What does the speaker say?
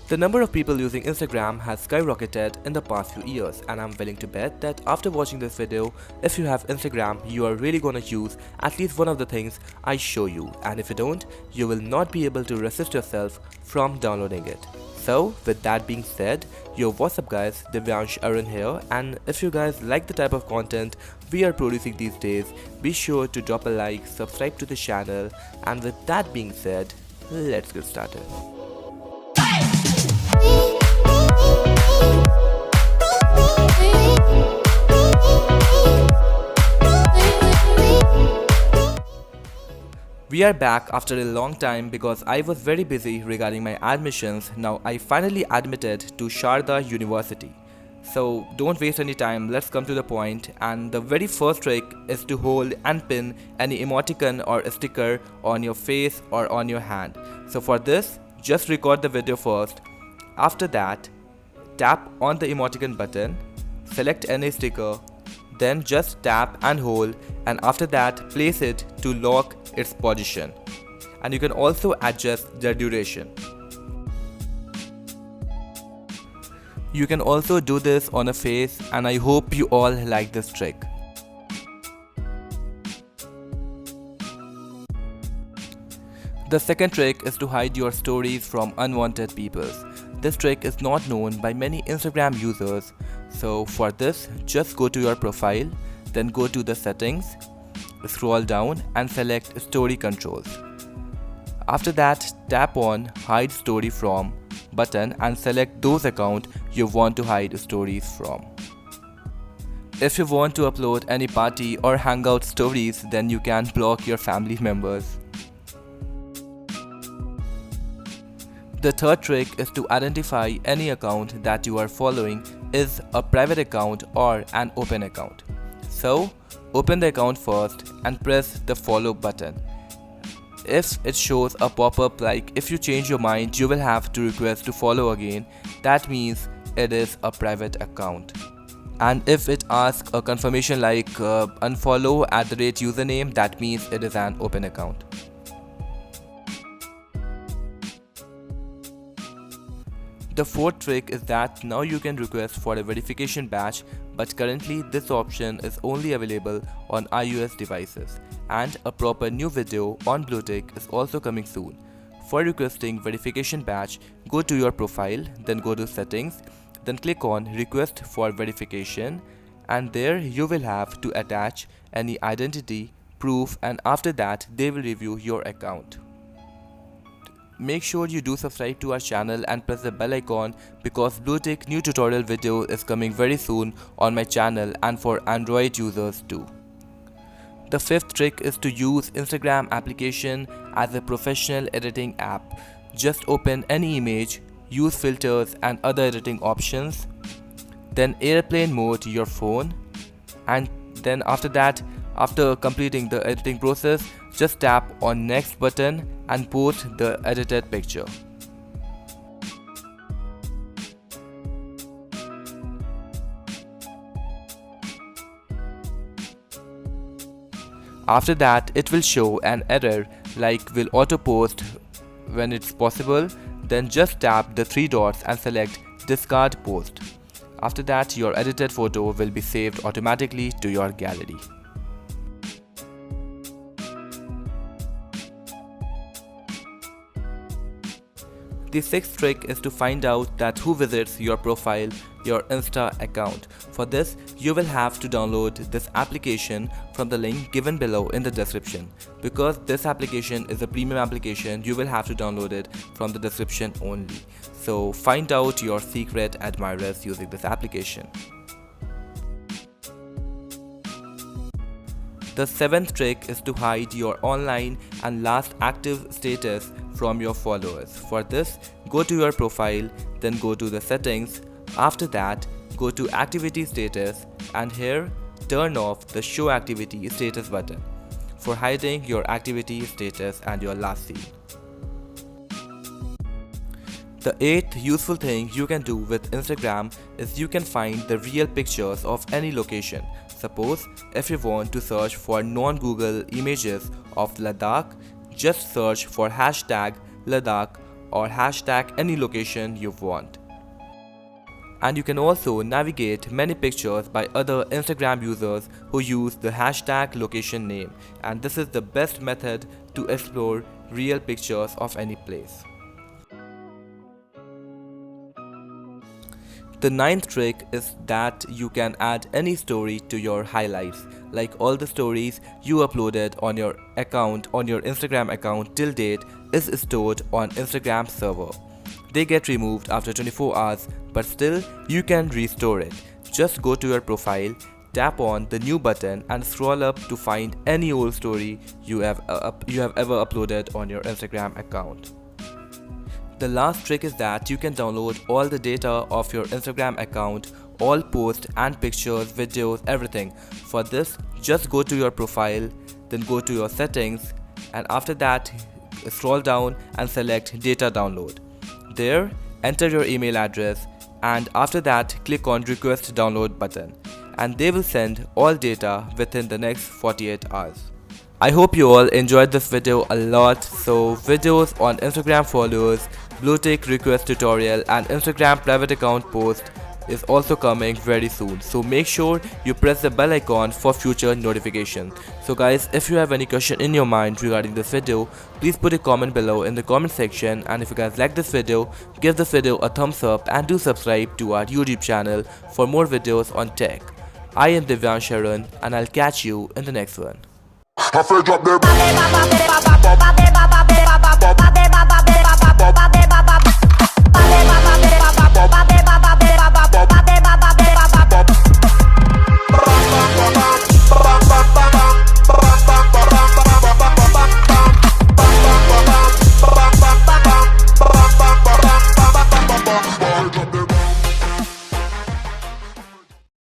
The number of people using Instagram has skyrocketed in the past few years, and I'm willing to bet that after watching this video, if you have Instagram, you are really gonna use at least one of the things I show you, and if you don't, you will not be able to resist yourself from downloading it. So with that being said, yo, what's up guys, Divyansh Arun here, and if you guys like the type of content we are producing these days, be sure to drop a like, subscribe to the channel, and with that being said, let's get started. We are back after a long time because I was very busy regarding my admissions. Now I finally admitted to Sharda University. So don't waste any time, let's come to the point, and the very first trick is to hold and pin any emoticon or a sticker on your face or on your hand. So for this, just record the video first. After that, tap on the emoticon button, select any sticker, then just tap and hold, and after that place it to lock its position, and you can also adjust the duration. You can also do this on a face, and I hope you all like this trick. The second trick is to hide your stories from unwanted people. This trick is not known by many Instagram users, so for this, just go to your profile, then go to the settings, scroll down and select story controls. After that, tap on hide story from button and select those accounts you want to hide stories from. If you want to upload any party or hangout stories, then you can block your family members. The third trick is to identify any account that you are following is a private account or an open account. So, open the account first and press the follow button. If it shows a pop-up like if you change your mind you will have to request to follow again, that means it is a private account. And if it asks a confirmation like unfollow @username, that means it is an open account. The fourth trick is that now you can request for a verification badge, but currently this option is only available on iOS devices, and a proper new video on Bluetick is also coming soon. For requesting verification badge, go to your profile, then go to settings, then click on request for verification, and there you will have to attach any identity proof, and after that they will review your account. Make sure you do subscribe to our channel and press the bell icon because Bluetick new tutorial video is coming very soon on my channel and for Android users too. The fifth trick is to use Instagram application as a professional editing app. Just open any image, use filters and other editing options, then airplane mode your phone, and then after that, after completing the editing process, just tap on next button and post the edited picture. After that, it will show an error like will auto post when it's possible, then just tap the three dots and select discard post. After that, your edited photo will be saved automatically to your gallery. The sixth trick is to find out that who visits your profile, your Insta account. For this, you will have to download this application from the link given below in the description. Because this application is a premium application, you will have to download it from the description only. So find out your secret admirers using this application. The seventh trick is to hide your online and last active status from your followers. For this, go to your profile, then go to the settings. After that, go to activity status, and here turn off the show activity status button for hiding your activity status and your last seen. The eighth useful thing you can do with Instagram is you can find the real pictures of any location. Suppose if you want to search for non-Google images of Ladakh, just search for hashtag Ladakh or hashtag any location you want. And you can also navigate many pictures by other Instagram users who use the hashtag location name, and this is the best method to explore real pictures of any place. The ninth trick is that you can add any story to your highlights, like all the stories you uploaded on your account, on your Instagram account till date is stored on Instagram server. They get removed after 24 hours, but still you can restore it. Just go to your profile, tap on the new button and scroll up to find any old story you have ever uploaded on your Instagram account. The last trick is that you can download all the data of your Instagram account, all posts and pictures, videos, everything. For this, just go to your profile, then go to your settings, and after that scroll down and select data download. There, enter your email address, and after that click on request download button, and they will send all data within the next 48 hours. I hope you all enjoyed this video a lot. So videos on Instagram followers, blue tick request tutorial and Instagram private account post is also coming very soon, so make sure you press the bell icon for future notifications. So guys, if you have any question in your mind regarding this video, please put a comment below in the comment section, and if you guys like this video, give this video a thumbs up and do subscribe to our YouTube channel for more videos on tech. I am Divyan Sharan and I'll catch you in the next one.